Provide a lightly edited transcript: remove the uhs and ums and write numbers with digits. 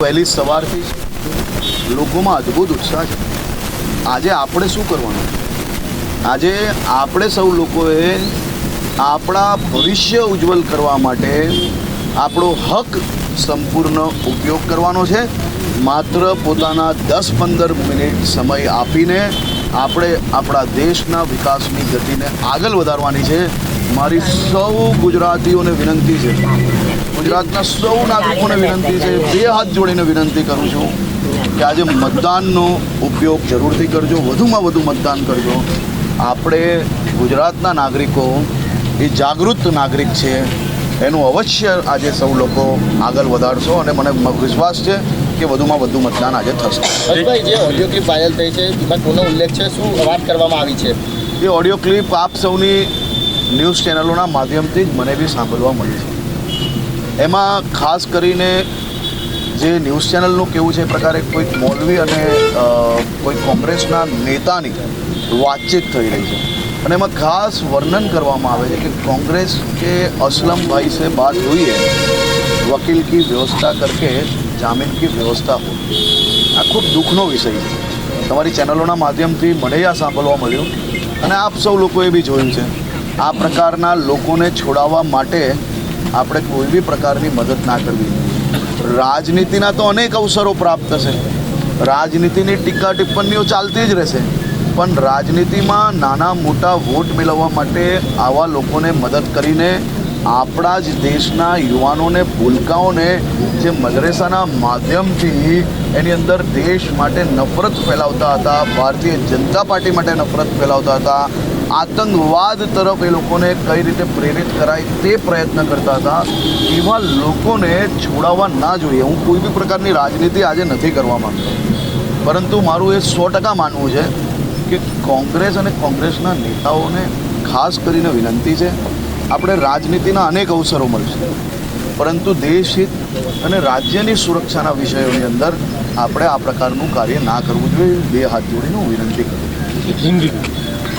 વહેલી સવારથી લોકોમાં અદ્ભુત ઉત્સાહ છે. આજે આપણે શું કરવાનું? આજે આપણે સૌ લોકોએ આપણા ભવિષ્ય ઉજ્જવલ કરવા માટે આપણો હક સંપૂર્ણ ઉપયોગ કરવાનો છે. માત્ર પોતાના 10-15 મિનિટ સમય આપીને આપણે આપણા દેશના વિકાસની ગતિને આગળ વધારવાની છે. મારી સૌ ગુજરાતીઓને વિનંતી છે, ગુજરાતના સૌ નાગરિકોને વિનંતી છે, બે હાથ જોડીને વિનંતી કરું છું કે આજે મતદાનનો ઉપયોગ જરૂરથી કરજો, વધુમાં વધુ મતદાન કરજો. આપણે ગુજરાતના નાગરિકો એ જાગૃત નાગરિક છે, એનું અવશ્ય આજે સૌ લોકો આગળ વધારશો અને મને વિશ્વાસ છે કે વધુમાં વધુ મતદાન આજે થશે. હર્ષભાઈ, જે ઓડિયો ક્લિપ વાયરલ થઈ છે એમાં કોનો ઉલ્લેખ છે, શું વાત કરવામાં આવી છે? એ ઓડિયો ક્લિપ આપ સૌની ન્યૂઝ ચેનલોના માધ્યમથી જ મને બી સાંભળવા મળી છે. એમાં ખાસ કરીને જે ન્યૂઝ ચેનલનું કેવું છે એ પ્રકારે કોઈક મૌલવી અને કોઈ કોંગ્રેસના નેતાની વાતચીત થઈ રહી છે અને એમાં ખાસ વર્ણન કરવામાં આવે છે કે કોંગ્રેસ કે असलम भाई से बात हुई है, वकील की व्यवस्था करके जामीन की व्यवस्था हो. આ ખૂબ દુઃખનો વિષય છે. તમારી ચેનલોના માધ્યમથી મને આ સાંભળવા મળ્યું અને આપ સૌ લોકોએ બી જોયું છે. આ પ્રકારના લોકોને છોડાવવા માટે આપણે કોઈ બી પ્રકારની મદદ ના કરવી. રાજનીતિના તો અનેક અવસરો પ્રાપ્ત થશે, રાજનીતિની ટીકા ટિપ્પણીઓ ચાલતી જ રહેશે, પણ રાજનીતિમાં નાના મોટા વોટ મેળવવા માટે આવા લોકોને મદદ કરીને આપણા જ દેશના યુવાનોને, ભૂલકાઓને જે મદરેસાના માધ્યમથી એની અંદર દેશ માટે નફરત ફેલાવતા હતા, ભારતીય જનતા પાર્ટી માટે નફરત ફેલાવતા હતા, આતંકવાદ તરફ એ લોકોને કઈ રીતે પ્રેરિત કરાય તે પ્રયત્ન કરતા હતા, એવા લોકોને છોડાવવા ના જોઈએ. હું કોઈ બી પ્રકારની રાજનીતિ આજે નથી કરવા માંગતો, પરંતુ મારું એ 100% માનવું છે કે કોંગ્રેસ અને કોંગ્રેસના નેતાઓને ખાસ કરીને વિનંતી છે, આપણે રાજનીતિના અનેક અવસરો મળશે, પરંતુ દેશહિત અને રાજ્યની સુરક્ષાના વિષયોની અંદર આપણે આ પ્રકારનું કાર્ય ના કરવું જોઈએ. બે હાથ જોડીને હું વિનંતી કરું છું.